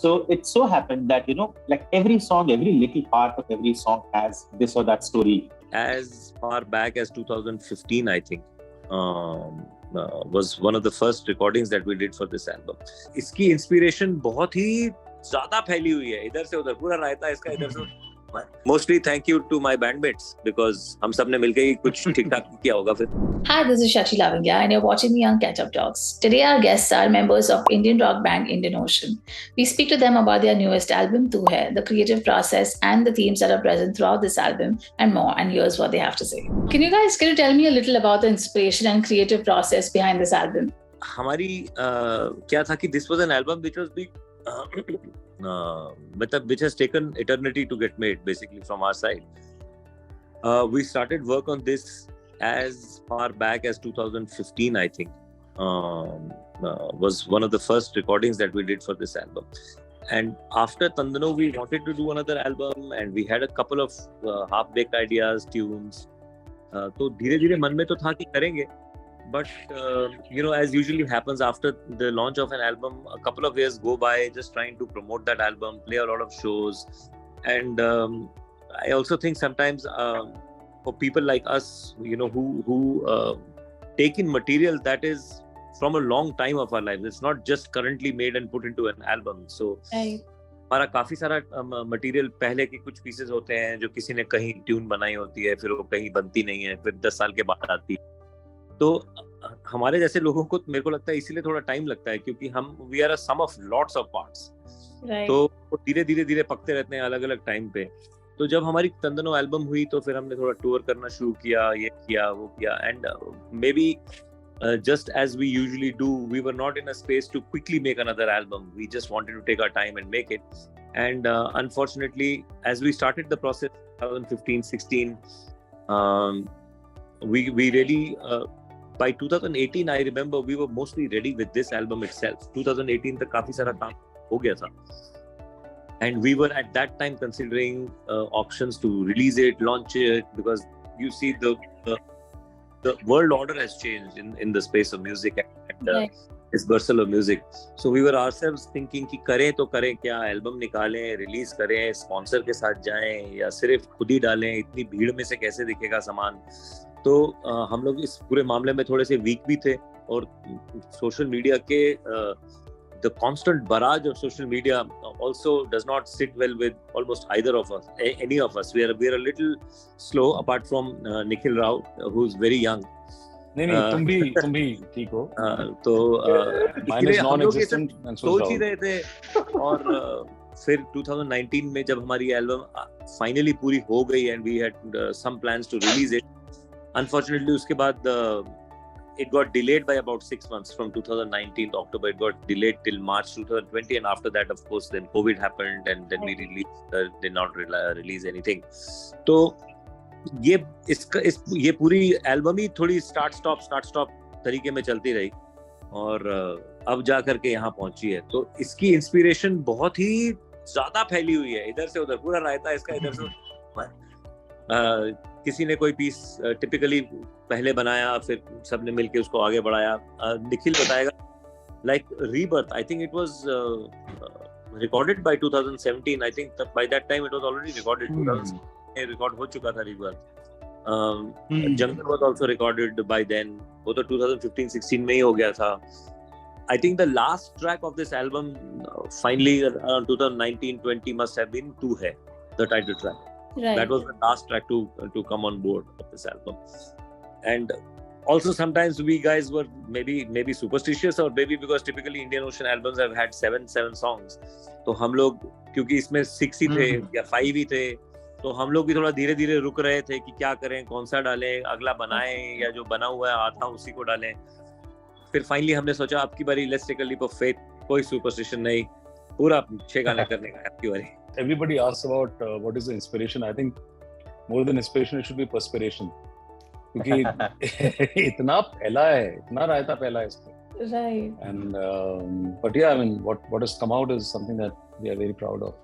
So it so happened that, like every song, every little part of every song has this or that story. As far back as 2015, I think, was one of the first recordings that we did for this album. इसकी inspiration बहुत ही ज़्यादा फैली हुई है, इधर से उधर पूरा रायता है इसका इधर से उधर. Mostly thank you to my bandmates because हम सब ने मिलके ही कुछ ठीक-ठाक किया होगा फिर. Hi, this is Shachi Lavingia and you're watching me on Ketchup Talks. Today our guests are members of Indian rock band Indian Ocean. We speak to them about their newest album, Tu Hai, the creative process and the themes that are present throughout this album and more, and here's what they have to say. Can you tell me a little about the inspiration and creative process behind this album? हमारी क्या था कि this was an album which was big which has taken eternity to get made, basically, from our side. We started work on this as far back as 2015, I think. Was one of the first recordings that we did for this album. And after Tandano, we wanted to do another album, and we had a couple of half-baked ideas, tunes. तो धीरे-धीरे मन में तो था कि करेंगे. But, as usually happens after the launch of an album, a couple of years go by just trying to promote that album, play a lot of shows. And I also think sometimes for people like us, who take in material that is from a long time of our lives. It's not just currently made and put into an album. So, हमारा काफी सारा material पहले के कुछ pieces होते हैं जो किसी ने कहीं ट्यून बनाई होती है, फिर वो कहीं बनती नहीं है, फिर 10 साल के बाद आती है. तो हमारे जैसे लोगों को मेरे को लगता है इसीलिए थोड़ा टाइम लगता है, क्योंकि हम we are a sum of lots of parts. तो धीरे धीरे पकते रहते हैं अलग अलग टाइम पे. तो जब हमारी तंदनो एल्बम हुई तो फिर हमने थोड़ा टूर करना शुरू किया, ये किया वो किया. And may be just as we usually do, we were not in a space to quickly make another album. We just wanted to take our time and make it. And unfortunately, as we started the process 2015-16, we really by 2018, I remember we were mostly ready with this album itself. 2018 तक काफी सारा काम हो गया था. And we were at that time considering options to release it, launch it, because you see the world order has changed in the space of music and dispersal of music. So we were ourselves thinking कि करें तो करें क्या, album निकालें, release करें, sponsor के साथ जाएं या सिर्फ खुद ही डालें, इतनी भीड़ में से कैसे दिखेगा सामान. तो हम लोग इस पूरे मामले में थोड़े से वीक भी थे. और सोशल मीडिया के the constant barrage of social media also does not sit well with almost either of us, any of us. We are a little slow, apart from Nikhil Rao, who's very young. नहीं तुम भी ठीक हो. तो mine is non-existent and so सोच ही रहे थे. और फिर 2019 में जब हमारी एल्बम फाइनली पूरी हो गई and we had some plans to release it, unfortunately उसके बाद it got delayed by about 6 months. From 2019 October, it got delayed till March 2020, and after that, of course, then COVID happened, and then we did not release anything. तो ये पूरी album ही थोड़ी start stop तरीके में चलती रही, और अब जा करके यहाँ पहुंची है. तो इसकी इंस्पिरेशन बहुत ही ज्यादा फैली हुई है, इधर से उधर पूरा रायता इसका इधर से उधर. किसी ने कोई पीस टिपिकली पहले बनाया, फिर सबने मिलके उसको आगे बढ़ाया. निखिल बताएगा, like Rebirth, I think it was recorded by 2017. I think by that time it was already recorded. 2017 record हो चुका था Rebirth. Jungle was also recorded by then. वो तो 2015-16 में ही हो गया था. I think the last track of this album, finally around 2019-20, must have been Tu Hai, the title track. Right. That was the last track to come on board of this album. And also sometimes we guys were maybe superstitious, or maybe because typically Indian Ocean albums have had seven songs. तो हम लोग क्योंकि इसमें 6 ही थे या 5 ही थे, तो हम लोग भी थोड़ा धीरे धीरे रुक रहे थे कि क्या करें, कौन सा डालें, अगला बनाएं या जो बना हुआ है आधा उसी को डालें. फिर फाइनली हमने सोचा आपकी बारी, let's take a leap of faith. कोई सुपरस्टिशन नहीं, पूरा 6 गाने करने का आपकी बारी. Everybody asks about what is the inspiration. I think more than inspiration, it should be perspiration. क्योंकि इतना फैला है, इतना रायता फैला है इसमें. Right. And but yeah, I mean, what has come out is something that we are very proud of,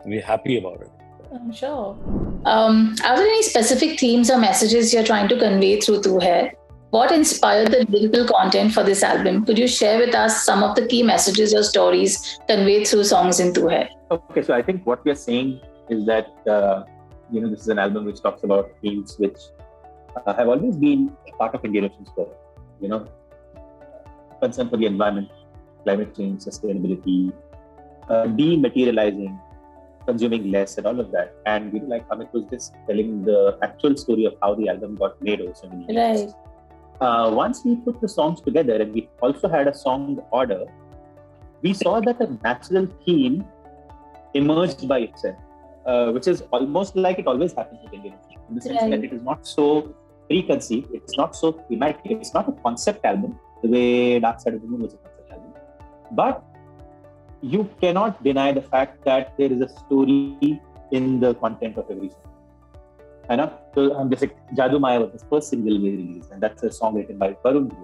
and we're happy about it. I'm sure. Are there any specific themes or messages you're trying to convey through Tu Hai? What inspired the lyrical content for this album? Could you share with us some of the key messages or stories conveyed through songs in Tu Hai? Okay, so I think what we are saying is that this is an album which talks about themes which have always been a part of Indian Ocean story. Concern for the environment, climate change, sustainability, dematerializing, consuming less, and all of that. And like Amit was just telling the actual story of how the album got made over so many years. Right. Once we put the songs together and we also had a song order, we saw that a natural theme emerged by itself, which is almost like it always happens with Indian Ocean, in the sense that it is not so preconceived, it's not so thematic, it's not a concept album the way Dark Side of the Moon was a concept album. But you cannot deny the fact that there is a story in the content of every song. So just like Jadoo Maya was the first single we released, and that's a song written by Varun.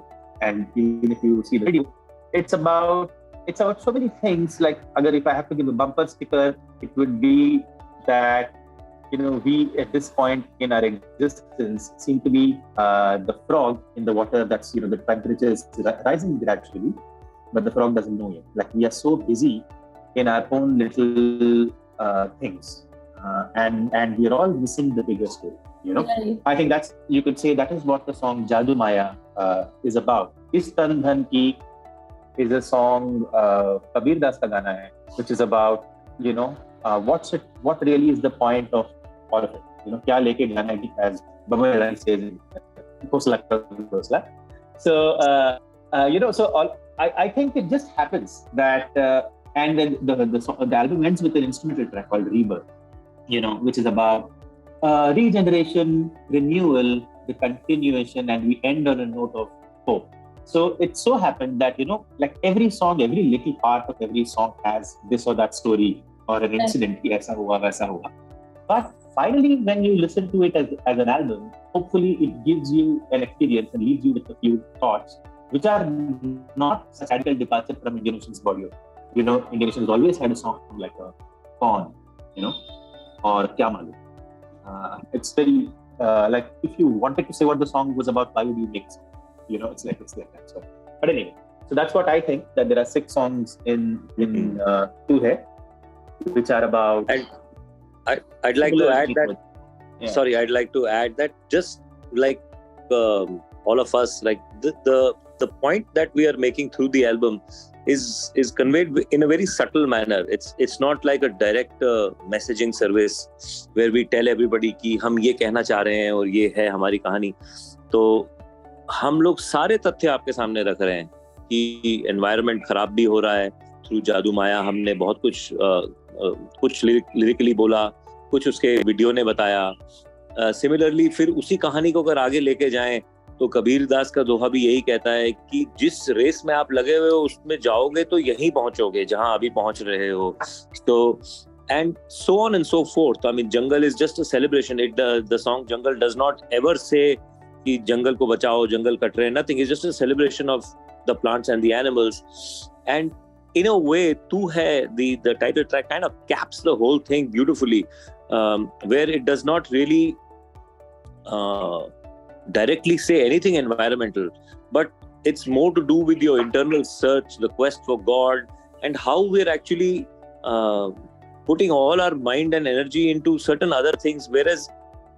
And even if you see the video, it's about so many things. Like, if I have to give a bumper sticker, it would be that we at this point in our existence seem to be the frog in the water. That's the temperature is rising gradually, but the frog doesn't know yet. Like, we are so busy in our own little things, and we are all missing the bigger story. I think you could say that is what the song Jadoo Maya is about. Is Tan Dhan Ki is a song Kabir Das ka gana hai, which is about what really is the point of all of it. Kya leke gana hai, as Baba Rai says, Khosla. So I think it just happens that and then the album ends with an instrumental track called Rebirth, which is about regeneration, renewal, the continuation, and we end on a note of hope. So it so happened that like every song, every little part of every song has this or that story or an incident. Aisa hua, waisa hua. But finally, when you listen to it as an album, hopefully it gives you an experience and leaves you with a few thoughts which are not a radical departure from Indian Ocean's body. Indian Ocean has always had a song like a Kaun, or Kya Malum. It's very like, if you wanted to say what the song was about, why would you make it? It's like that. So, but anyway, so that's what I think, that there are 6 songs in Tu Hai, which are about. And I'd like to add that. Yeah. Sorry, I'd like to add that just like all of us, like the point that we are making through the album is conveyed in a very subtle manner. It's not like a direct messaging service where we tell everybody कि हम ये कहना चाह रहे हैं और ये है हमारी कहानी. तो हम लोग सारे तथ्य आपके सामने रख रहे हैं कि एनवायरनमेंट खराब भी हो रहा है. थ्रू जादू माया हमने बहुत कुछ लिरिकली बोला, कुछ उसके वीडियो ने बताया. सिमिलरली फिर उसी कहानी को अगर आगे लेके जाएं तो कबीर दास का दोहा भी यही कहता है कि जिस रेस में आप लगे हुए हो उसमें जाओगे तो यहीं पहुंचोगे जहां अभी पहुंच रहे हो. तो and so on and so forth. I mean, jungle is just a celebration. The song Jungle does not ever say कि जंगल को बचाओ, जंगल कट रहे हैं. Nothing. It's just a celebration of the plants and the animals. And in a way, Tu Hai, the title track kind of caps the whole thing beautifully, where it does not really directly say anything environmental, but it's more to do with your internal search, the quest for God, and how we're actually putting all our mind and energy into certain other things, whereas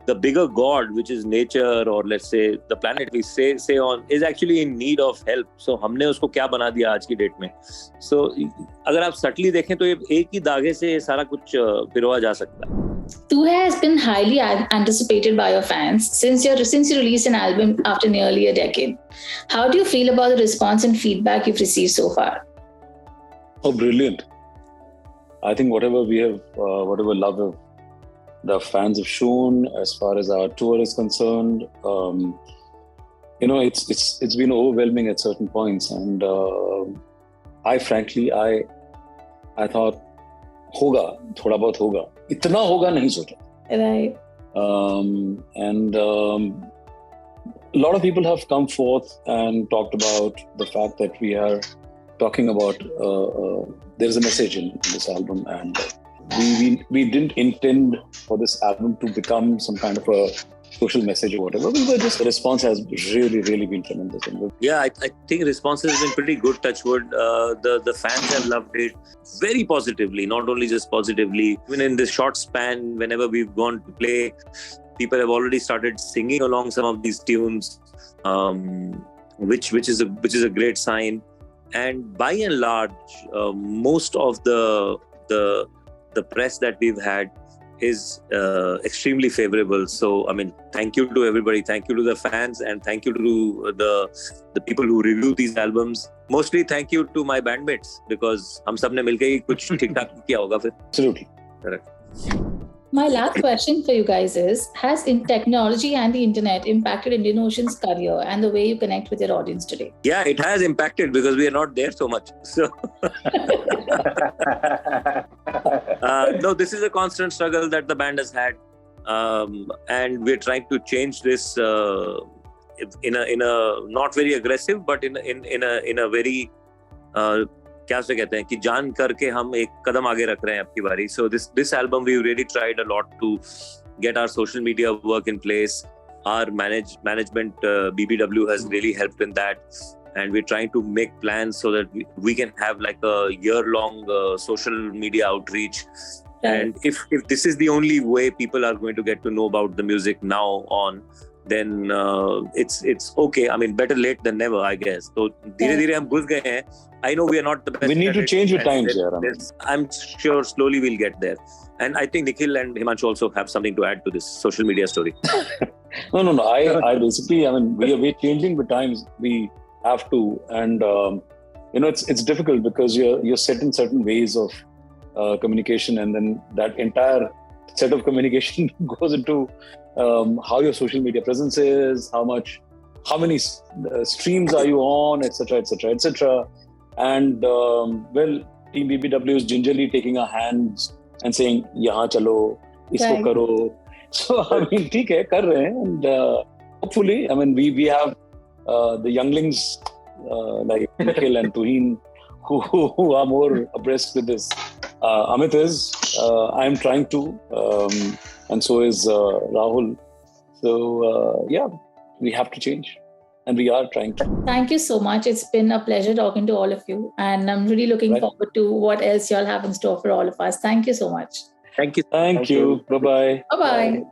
the bigger God, which is nature, or let's say the planet we say on, is actually in need of help. So हमने उसको क्या बना दिया आज की date में. So अगर आप subtly देखें तो ये एक ही धागे से ये सारा कुछ पिरोया जा सकता है. Tu Hai has been highly anticipated by your fans since you released an album after nearly a decade. How do you feel about the response and feedback you've received so far? Oh, brilliant. I think whatever love the fans have shown as far as our tour is concerned, it's been overwhelming at certain points, and I thought होगा, थोड़ा बहुत होगा, इतना होगा नहीं सोचा. Right. And a lot of people have come forth and talked about the fact that we are talking about there is a message in this album, and we didn't intend for this album to become some kind of a social message or whatever. The response has really been tremendous. Yeah, I think response has been pretty good, touch wood. The fans have loved it very positively, not only just positively. Even in this short span, whenever we've gone to play, people have already started singing along some of these tunes, which is a great sign. And by and large, most of the press that we've had is extremely favorable. So, I mean, thank you to everybody. Thank you to the fans, and thank you to the people who review these albums. Mostly thank you to my bandmates, because हम सब ने मिलके ही कुछ ठीक-ठाक किया होगा फिर. Absolutely. Correct. My last question for you guys is, has technology and the internet impacted Indian Ocean's career and the way you connect with your audience today? Yeah, it has impacted because we are not there so much. So, no, this is a constant struggle that the band has had. And we're trying to change this in a not very aggressive, but in a very क्या से कहते हैं कि जान करके हम एक कदम आगे रख रहे हैं आपकी बारी. So this album we really tried a lot to get our social media work in place. Our management BBW has really helped in that, and we're trying to make plans so that we can have like a year-long social media outreach. And if this is the only way people are going to get to know about the music now on, then it's okay. I mean, better late than never, I guess. So धीरे-धीरे हम घुस गए हैं. I know we are not the best. We need to change with times here. I'm sure slowly we'll get there. And I think Nikhil and Himanshu also have something to add to this social media story. No. I basically, I mean, we're changing with times. We have to, and it's difficult because you're set in certain ways of communication, and then that entire set of communication goes into how your social media presence is, how many streams are you on, etc. And Team BBW is gingerly taking our hands and saying, "Yahan chalo, isko karo." So I mean, ठीक है, कर रहे हैं, and hopefully, I mean, we have the younglings like Nikhil and Tuhin who are more abreast with this. Amit is, I'm trying to, and so is Rahul. So yeah, we have to change. And we are trying to. Thank you so much. It's been a pleasure talking to all of you. And I'm really looking forward to what else y'all have in store for all of us. Thank you so much. Thank you. Thank you. Bye-bye. Bye-bye.